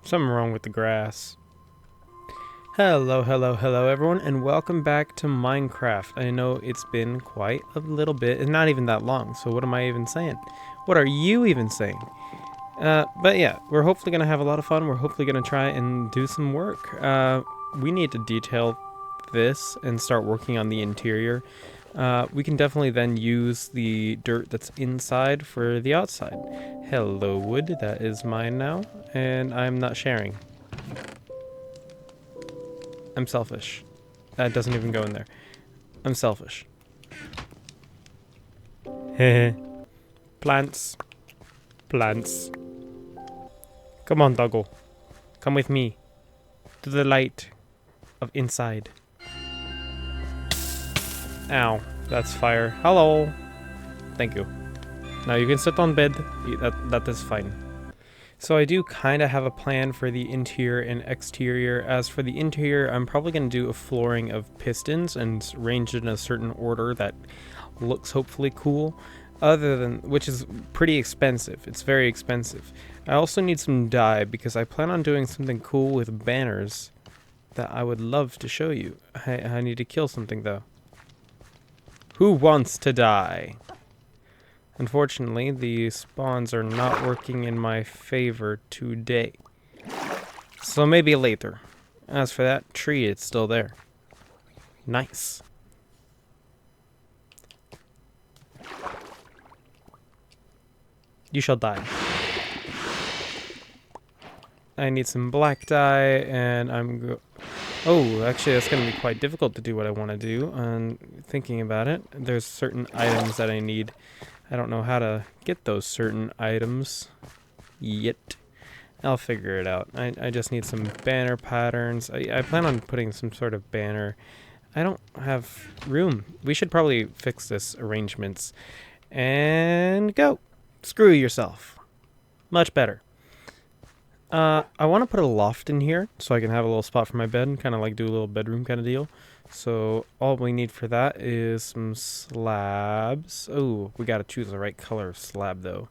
Something wrong with the grass. Hello, hello, hello everyone, and welcome back to Minecraft. I know it's been quite a little bit, and not even that long, so what am I even saying? What are you even saying? But yeah, we're hopefully going to have a lot of fun. We're hopefully going to try and do some work. We need to detail this and start working on the interior. We can definitely then use the dirt that's inside for the outside. Hello, wood. That is mine now, and I'm not sharing. I'm selfish. That doesn't even go in there. I'm selfish. Heh. Plants. Plants. Come on, doggo. Come with me. To the light of inside. Ow. That's fire. Hello. Thank you. Now you can sit on bed. That is fine. So I do kind of have a plan for the interior and exterior. As for the interior, I'm probably going to do a flooring of pistons and arrange it in a certain order that looks hopefully cool. Which is pretty expensive. It's very expensive. I also need some dye because I plan on doing something cool with banners that I would love to show you. I need to kill something though. Who wants to die? Unfortunately, the spawns are not working in my favor today. So maybe later. As for that tree, it's still there. Nice. You shall die. I need some black dye, and oh, actually, that's going to be quite difficult to do what I want to do. And thinking about it, there's certain items that I need. I don't know how to get those certain items yet. I'll figure it out. I just need some banner patterns. I plan on putting some sort of banner. I don't have room. We should probably fix this arrangements. And go. Screw yourself. Much better. I want to put a loft in here so I can have a little spot for my bed and kind of like do a little bedroom kind of deal. So all we need for that is some slabs. Oh, we got to choose the right color of slab though.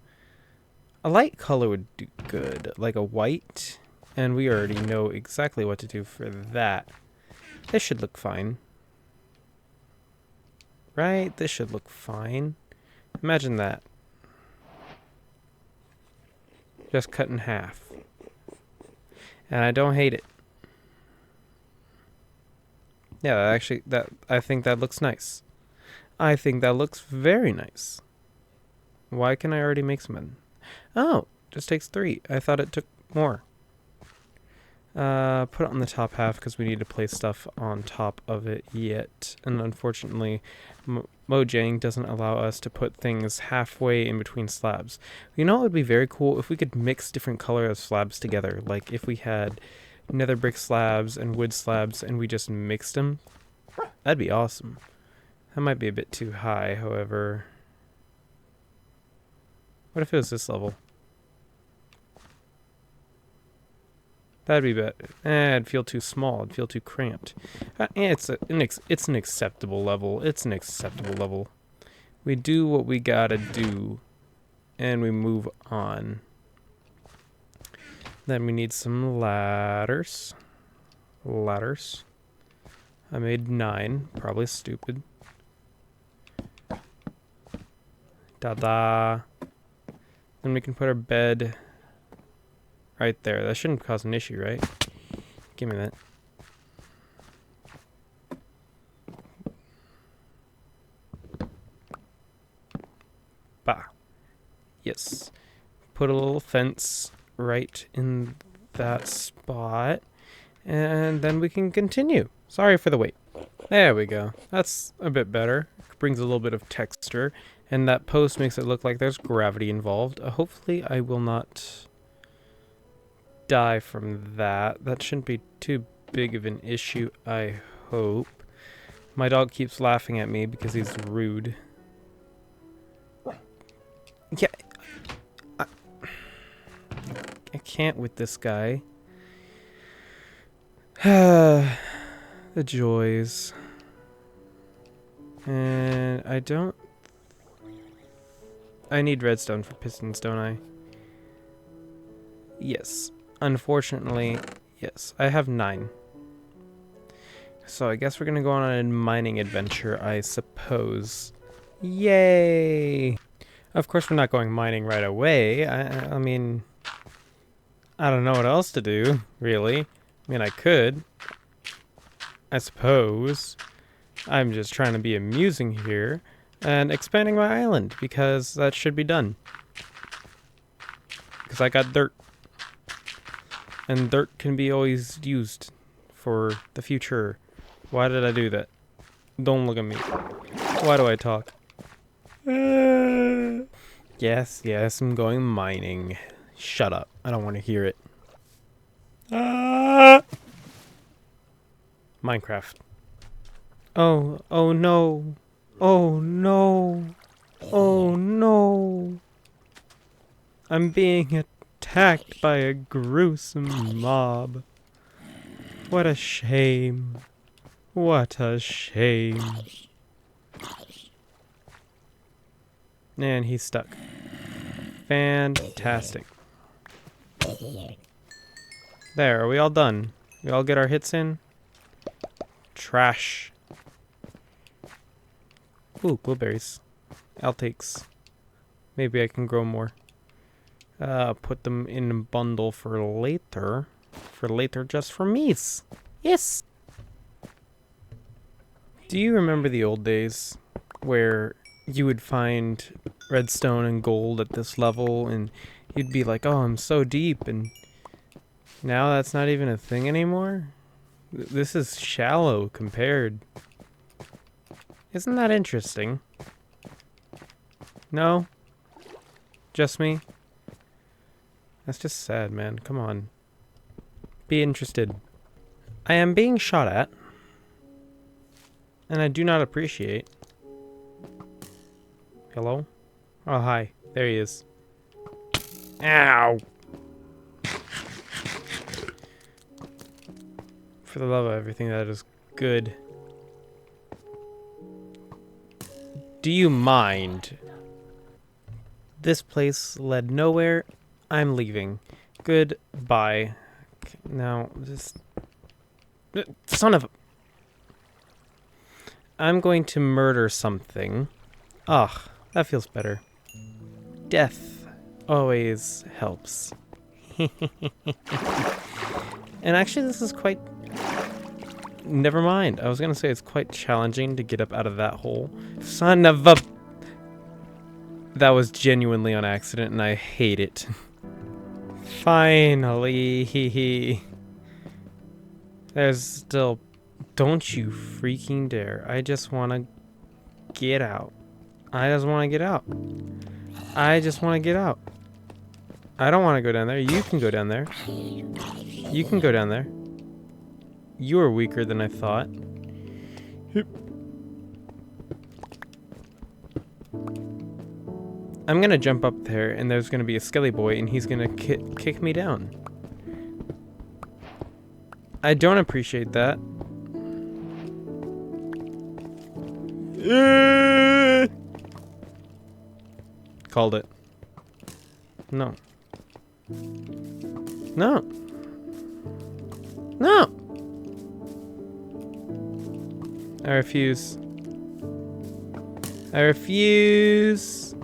A light color would do good, like a white. And we already know exactly what to do for that. This should look fine. Right? This should look fine. Imagine that. Just cut in half. And I don't hate it. Yeah, actually, I think that looks nice. I think that looks very nice. Why can I already make some? Oh, just takes 3. I thought it took more. Put it on the top half because we need to place stuff on top of it yet. And unfortunately, Mojang doesn't allow us to put things halfway in between slabs. You know, it would be very cool if we could mix different colors of slabs together. Like if we had nether brick slabs and wood slabs and we just mixed them. That'd be awesome. That might be a bit too high, however. What if it was this level? That'd be better. It'd feel too small. It'd feel too cramped. It's an acceptable level. It's an acceptable level. We do what we gotta do, and we move on. Then we need some ladders. Ladders. I made 9. Probably stupid. Da-da. Then we can put our bed right there. That shouldn't cause an issue, right? Give me that. Bah. Yes. Put a little fence right in that spot. And then we can continue. Sorry for the wait. There we go. That's a bit better. Brings a little bit of texture. And that post makes it look like there's gravity involved. Hopefully I will not die from that. That shouldn't be too big of an issue, I hope. My dog keeps laughing at me because he's rude. Yeah. I can't with this guy. The joys. And I need redstone for pistons, don't I? Yes. unfortunately, yes, I have 9. So I guess we're gonna go on a mining adventure, I suppose. Yay! Of course we're not going mining right away. I mean, I don't know what else to do, really. I mean, I could, I suppose. I'm just trying to be amusing here and expanding my island because that should be done. Because I got dirt. And dirt can be always used for the future. Why did I do that? Don't look at me. Why do I talk? Yes, I'm going mining. Shut up. I don't want to hear it. Minecraft. Oh no. Oh no. Oh no. I'm being attacked by a gruesome mob. What a shame. What a shame. And he's stuck. Fantastic. There, are we all done? We all get our hits in? Trash. Ooh, blueberries. Outtakes. Maybe I can grow more. Put them in a bundle for later. For later just for me's. Yes! Do you remember the old days where you would find redstone and gold at this level and you'd be like, oh, I'm so deep, and now that's not even a thing anymore? This is shallow compared. Isn't that interesting? No? Just me? That's just sad, man. Come on. Be interested. I am being shot at. And I do not appreciate. Hello? Oh, hi. There he is. Ow! For the love of everything that is good. Do you mind? This place led nowhere. I'm leaving. Goodbye. Now, just... Son of a... I'm going to murder something. Ugh, that feels better. Death always helps. And actually, this is quite... Never mind. I was going to say it's quite challenging to get up out of that hole. Son of a... That was genuinely on accident, and I hate it. Finally. There's still... Don't you freaking dare. I just want to get out. I just want to get out. I just want to get out. I don't want to go down there. You can go down there. You can go down there. You are weaker than I thought. I'm going to jump up there, and there's going to be a skelly boy, and he's going to kick me down. I don't appreciate that. Called it. No. No. No. I refuse. I refuse.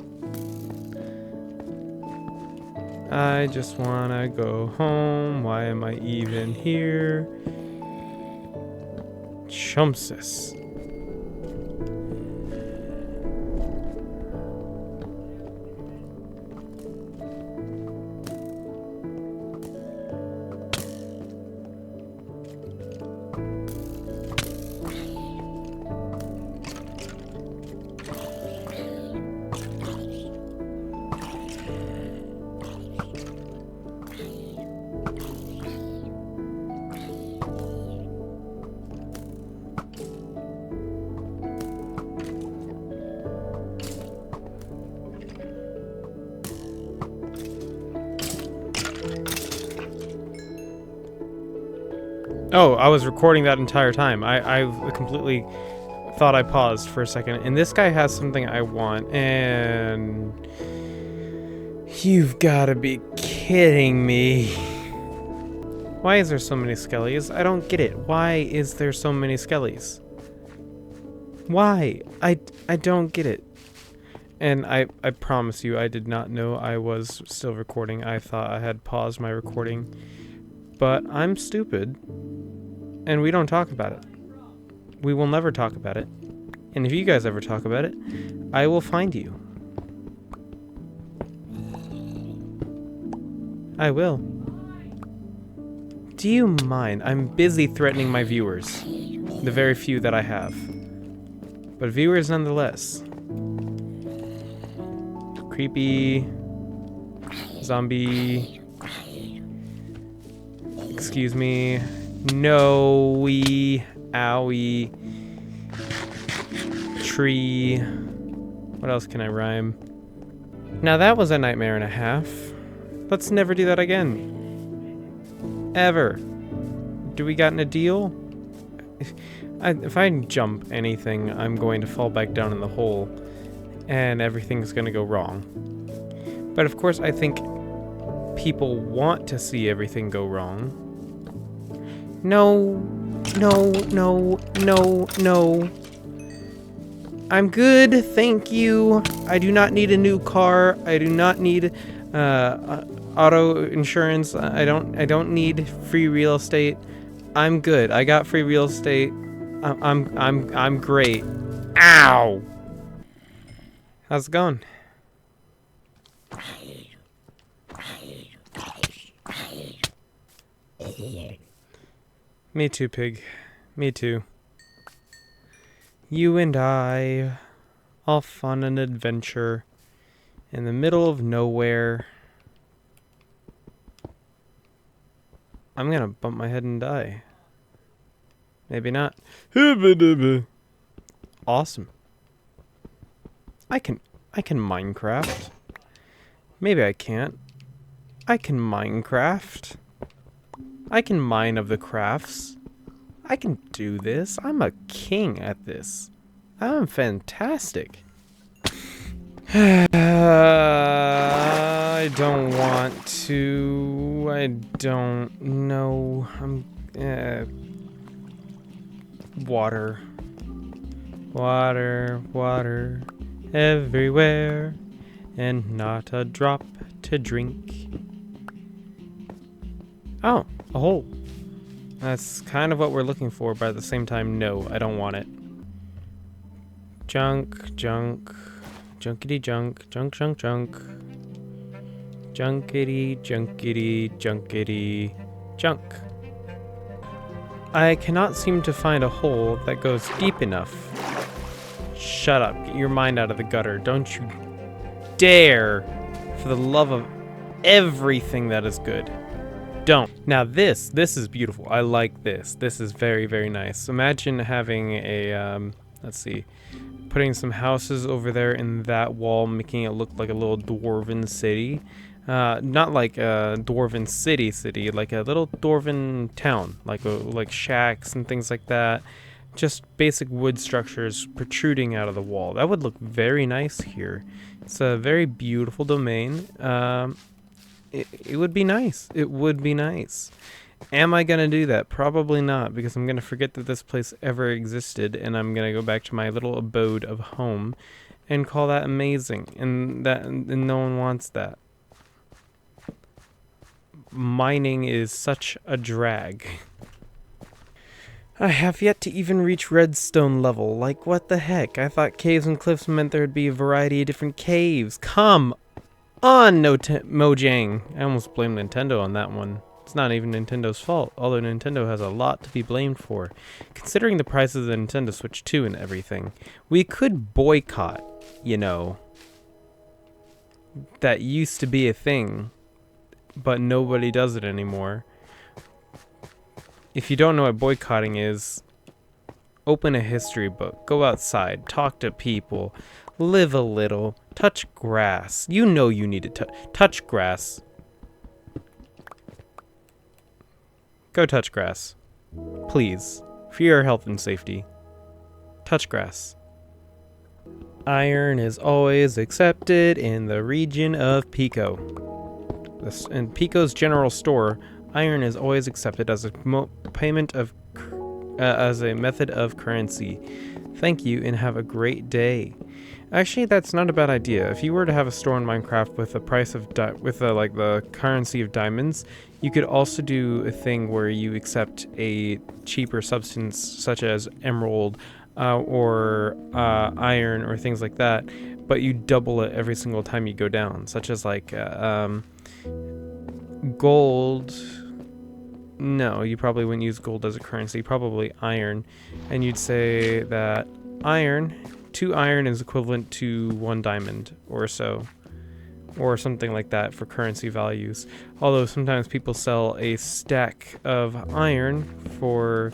I just wanna go home. Why am I even here? Chumpsis. Oh, I was recording that entire time. I completely thought I paused for a second. And this guy has something I want, and... You've got to be kidding me. Why is there so many skellies? I don't get it. Why is there so many skellies? Why? I don't get it. And I promise you, I did not know I was still recording. I thought I had paused my recording. But I'm stupid. And we don't talk about it. We will never talk about it. And if you guys ever talk about it, I will find you. I will. Do you mind? I'm busy threatening my viewers. The very few that I have. But viewers nonetheless. Creepy. Zombie. Excuse me. No-wee. Owie. Tree. What else can I rhyme? Now that was a nightmare and a half. Let's never do that again. Ever. Do we gotten a deal? If I jump anything, I'm going to fall back down in the hole, and everything's going to go wrong. But of course, I think people want to see everything go wrong. No, no, no, no, no. I'm good, thank you. I do not need a new car. I do not need auto insurance. I don't need free real estate. I'm good. I got free real estate. I'm great. Ow! How's it going? Me too, pig. Me too. You and I, off on an adventure in the middle of nowhere. I'm gonna bump my head and die. Maybe not. Awesome. I can Minecraft. Maybe I can't. I can Minecraft. I can mine of the crafts. I can do this. I'm a king at this. I'm fantastic. I don't want to. I don't know. Water. Water, water, everywhere, and not a drop to drink. Oh, a hole. That's kind of what we're looking for, but at the same time, no, I don't want it. Junk, junk, junkity junk, junk, junk, junk. Junkity, junkity, junkity, junk. I cannot seem to find a hole that goes deep enough. Shut up, get your mind out of the gutter. Don't you dare, for the love of everything that is good. Don't. Now this is beautiful. I like this. This is very, very nice. Imagine having a, let's see, putting some houses over there in that wall, making it look like a little dwarven city. Not like a dwarven city, like a little dwarven town, like shacks and things like that. Just basic wood structures protruding out of the wall. That would look very nice here. It's a very beautiful domain. It would be nice. It would be nice. Am I going to do that? Probably not, because I'm going to forget that this place ever existed, and I'm going to go back to my little abode of home and call that amazing, and no one wants that. Mining is such a drag. I have yet to even reach redstone level. Like, what the heck? I thought caves and cliffs meant there'd be a variety of different caves. Come on, Mojang. I almost blamed Nintendo on that one. It's not even Nintendo's fault, although Nintendo has a lot to be blamed for. Considering the price of the Nintendo Switch 2 and everything, we could boycott, you know. That used to be a thing, but nobody does it anymore. If you don't know what boycotting is, open a history book, go outside, talk to people, live a little, touch grass. You know you need to touch grass. Go touch grass. Please. For your health and safety. Touch grass. Iron is always accepted in the region of Pico. In Pico's general store, Iron is always accepted as a payment of as a method of currency. Thank you and have a great day. Actually, that's not a bad idea. If you were to have a store in Minecraft with the price of like the currency of diamonds, you could also do a thing where you accept a cheaper substance such as emerald or iron or things like that, but you double it every single time you go down, such as like gold. No, you probably wouldn't use gold as a currency, probably iron. And you'd say that 2 iron is equivalent to 1 diamond or so. Or something like that for currency values. Although sometimes people sell a stack of iron for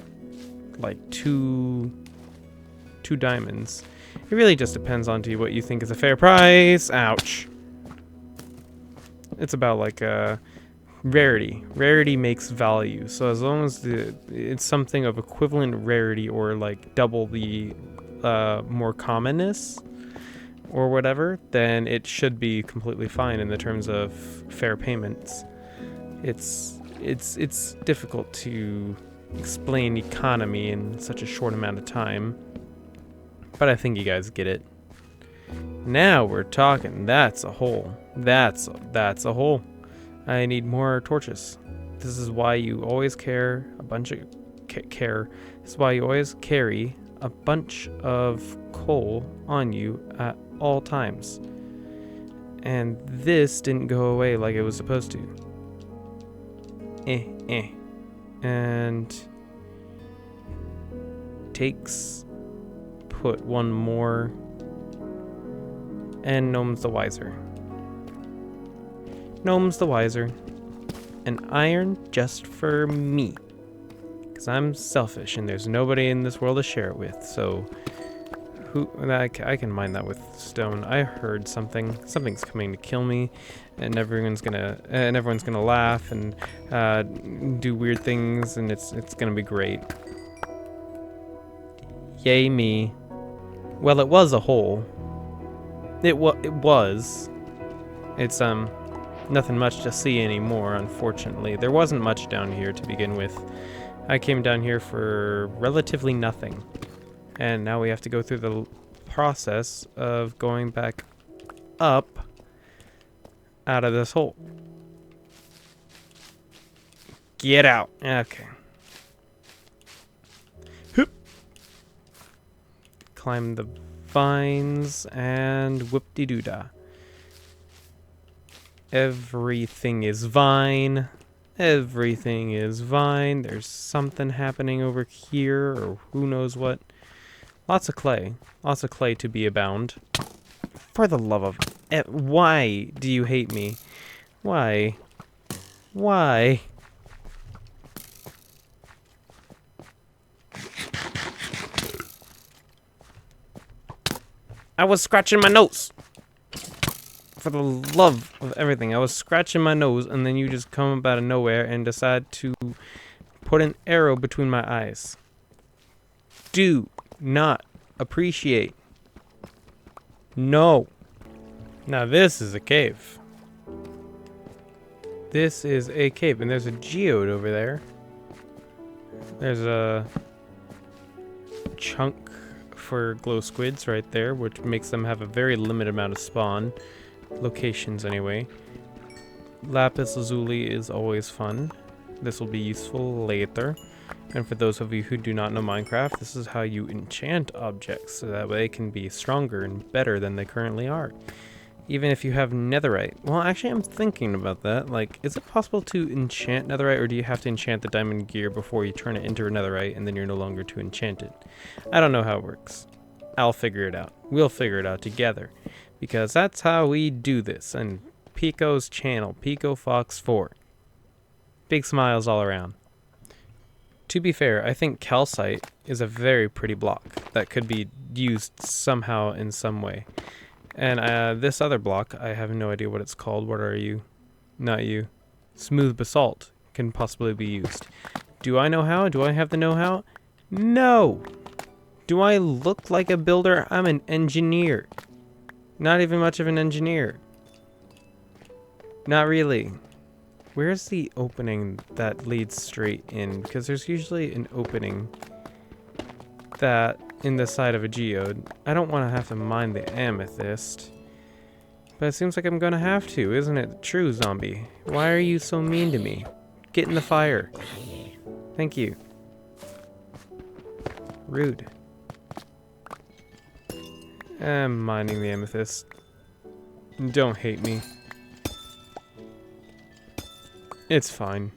like 2 diamonds. It really just depends on what you think is a fair price. Ouch. It's about like rarity. Rarity makes value. So as long as it's something of equivalent rarity or like double the more commonness or whatever, then it should be completely fine in the terms of fair payments. It's difficult to explain economy in such a short amount of time, but I think you guys get it. Now we're talking. That's a hole. That's a hole. I need more torches. This is why you always carry a bunch of This is why you always carry a bunch of coal on you at all times. And this didn't go away like it was supposed to. And put one more, and Gnome's the wiser. Gnome's the wiser. An iron just for me. Because I'm selfish and there's nobody in this world to share it with. So, I can mine that with stone. I heard something. Something's coming to kill me. And everyone's gonna laugh and do weird things. And it's gonna be great. Yay me. Well, it was a hole. It was. It's, nothing much to see anymore, unfortunately. There wasn't much down here to begin with. I came down here for relatively nothing. And now we have to go through the process of going back up out of this hole. Get out. Okay. Hoop. Climb the vines and whoop-de-doo-dah. Everything is vine. Everything is vine. There's something happening over here, or who knows what. Lots of clay. Lots of clay to be abound. For the love of... why do you hate me? Why? Why? I was scratching my nose. For the love of everything, I was scratching my nose, and then you just come up out of nowhere and decide to put an arrow between my eyes. Do not appreciate. No. Now this is a cave. This is a cave, and there's a geode over there. There's a chunk for glow squids right there, which makes them have a very limited amount of spawn. Locations anyway. Lapis lazuli is always fun. This will be useful later. And for those of you who do not know Minecraft, this is how you enchant objects so that they can be stronger and better than they currently are. Even if you have netherite. Well, actually I'm thinking about that. Like, is it possible to enchant netherite, or do you have to enchant the diamond gear before you turn it into netherite and then you're no longer to enchant it? I don't know how it works. I'll figure it out. We'll figure it out together. Because that's how we do this on Pico's channel, Pico Fox 4. Big smiles all around. To be fair, I think calcite is a very pretty block that could be used somehow in some way. And this other block, I have no idea what it's called. What are you? Not you. Smooth basalt can possibly be used. Do I know how? Do I have the know-how? No! Do I look like a builder? I'm an engineer. Not even much of an engineer. Not really. Where's the opening that leads straight in? Because there's usually an opening that in the side of a geode. I don't want to have to mine the amethyst. But it seems like I'm gonna have to, isn't it true, zombie? Why are you so mean to me? Get in the fire. Thank you. Rude. I'm mining the amethyst. Don't hate me. It's fine.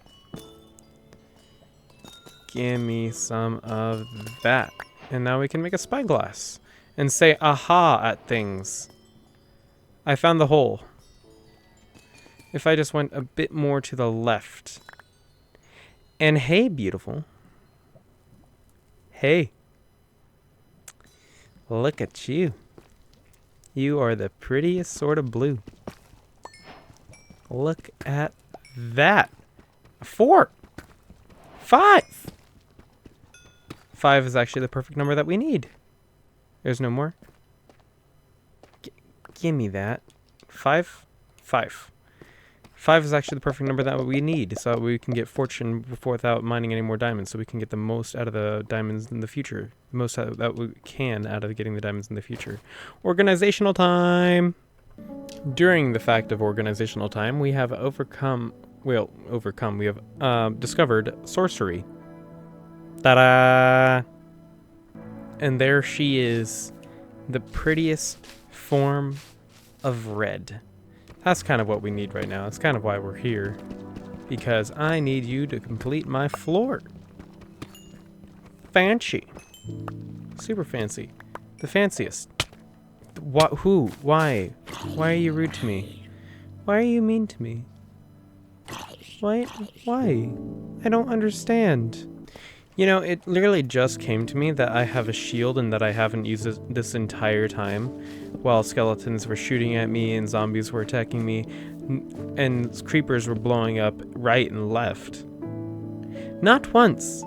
Give me some of that. And now we can make a spyglass. And say aha at things. I found the hole. If I just went a bit more to the left. And hey, beautiful. Hey. Look at you. You are the prettiest sort of blue. Look at that. 4. 5. 5 is actually the perfect number that we need. There's no more. Give me that. 5? 5. 5 is actually the perfect number that we need, so we can get fortune without mining any more diamonds, so we can get the most out of the diamonds in the future. The most that we can out of getting the diamonds in the future. Organizational time! During the fact of organizational time, we have we have discovered sorcery. Ta-da! And there she is, the prettiest form of red. That's kind of what we need right now. That's kind of why we're here. Because I need you to complete my floor. Fancy. Super fancy. The fanciest. What? Who? Why? Why are you rude to me? Why are you mean to me? Why? I don't understand. You know, it literally just came to me that I have a shield and that I haven't used this entire time while skeletons were shooting at me and zombies were attacking me and creepers were blowing up right and left. Not once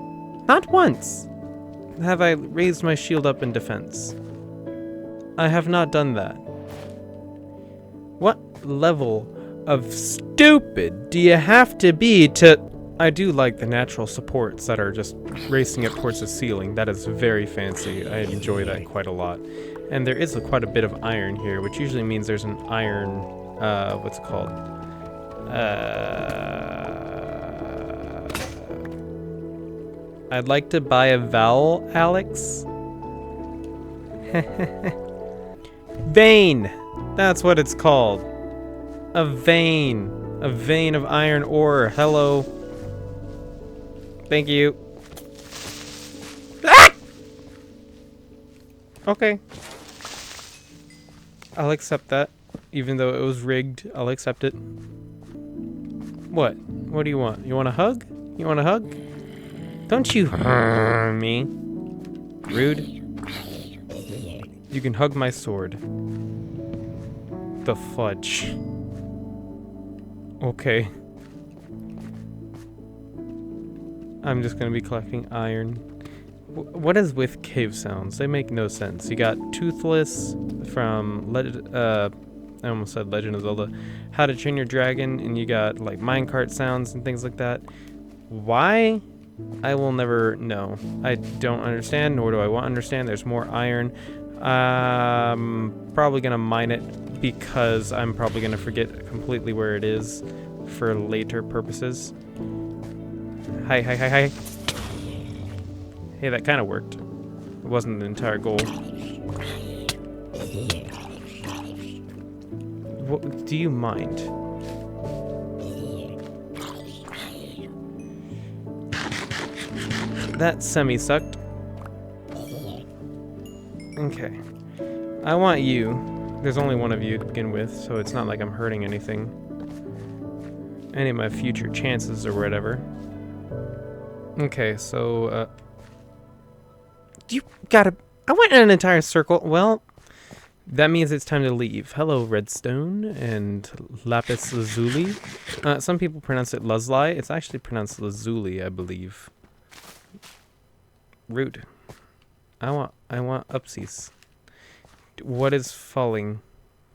have I raised my shield up in defense. I have not done that. What level of stupid do you have to be to... I do like the natural supports that are just racing up towards the ceiling. That is very fancy. I enjoy that quite a lot. And there is quite a bit of iron here, which usually means there's an iron, what's it called? I'd like to buy a vowel, Alex. Vein! That's what it's called. A vein. A vein of iron ore. Hello. Thank you. Ah! Okay. I'll accept that. Even though it was rigged, I'll accept it. What? What do you want? You want a hug? You want a hug? Don't you hurt me. Rude. You can hug my sword. The fudge. Okay. I'm just gonna be collecting iron. What is with cave sounds? They make no sense. You got Toothless from I almost said Legend of Zelda. How to Train Your Dragon, and you got like minecart sounds and things like that. Why? I will never know. I don't understand, nor do I want to understand. There's more iron. Probably gonna mine it because I'm probably gonna forget completely where it is for later purposes. Hi. Hey, that kind of worked. It wasn't the entire goal. What, do you mind? That semi-sucked. Okay. I want you. There's only one of you to begin with, so it's not like I'm hurting anything. Any of my future chances or whatever. Okay, so, you gotta... I went in an entire circle. Well, that means it's time to leave. Hello, Redstone and Lapis Lazuli. Some people pronounce it Luzli. It's actually pronounced Lazuli, I believe. Rude. I want upsies. What is falling?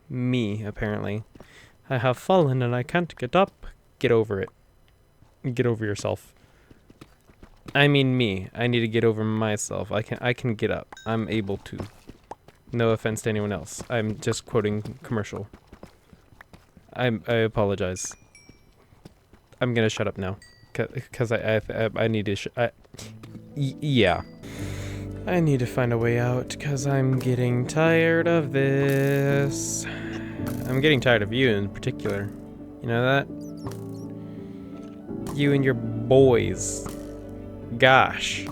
Me, apparently. I have fallen and I can't get up. Get over it. Get over yourself. I mean me. I need to get over myself. I can get up. I'm able to. No offense to anyone else. I'm just quoting commercial. I apologize. I'm gonna shut up now. Cause I need to yeah. I need to find a way out because I'm getting tired of this. I'm getting tired of you in particular. You know that? You and your boys. Gosh.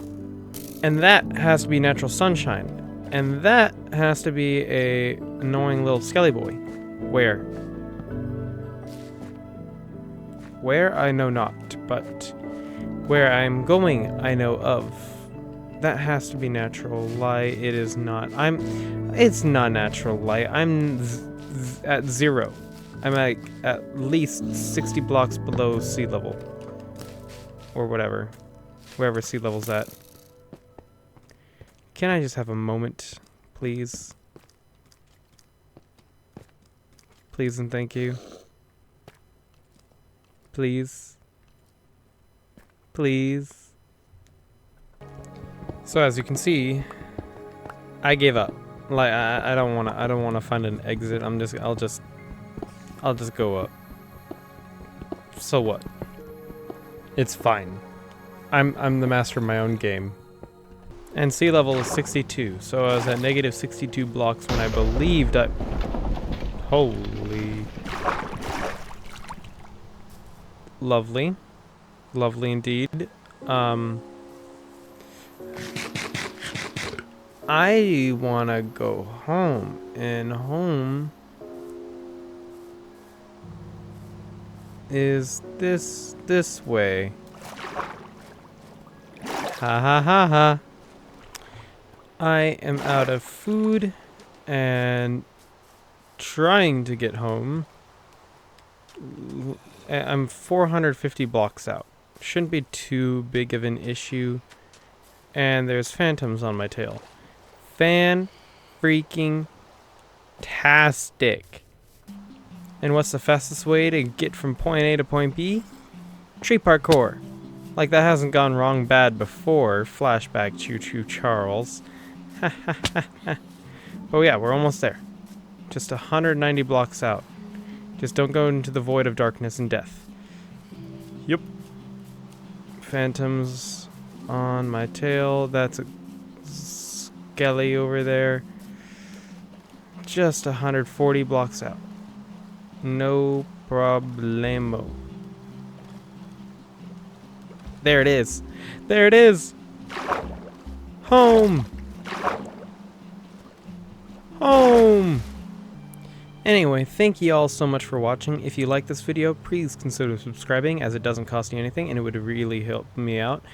And that has to be natural sunshine. And that has to be a annoying little skelly boy. Where? Where I know not, but where I'm going I know of. That has to be natural light. It is not. It's not natural light. I'm at 0. I'm like at least 60 blocks below sea level. Or whatever. Wherever sea level's at. Can I just have a moment, please? Please and thank you. Please. Please. So as you can see, I gave up. Like I don't wanna find an exit. I'll just go up. So what? It's fine. I'm the master of my own game. And sea level is 62, so I was at negative 62 blocks when I believed I... Holy... Lovely. Lovely indeed. I wanna go home, and home is this way. Ha ha ha ha. I am out of food and trying to get home. I'm 450 blocks out. Shouldn't be too big of an issue. And there's phantoms on my tail. Freaking tastic. And what's the fastest way to get from point A to point B? Tree parkour. Like that hasn't gone wrong bad before. Flashback Choo Choo Charles. But yeah, we're almost there. Just 190 blocks out. Just don't go into the void of darkness and death. Yep. Phantoms on my tail. That's a skelly over there. Just 140 blocks out. No problemo. There it is. There it is. Home. Home. Anyway, thank you all so much for watching. If you like this video, please consider subscribing, as it doesn't cost you anything and it would really help me out.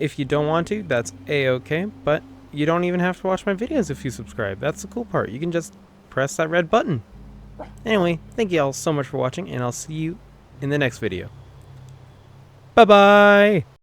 If you don't want to, that's a-okay, but you don't even have to watch my videos if you subscribe. That's the cool part. You can just press that red button. Anyway, thank you all so much for watching, and I'll see you in the next video. Bye-bye!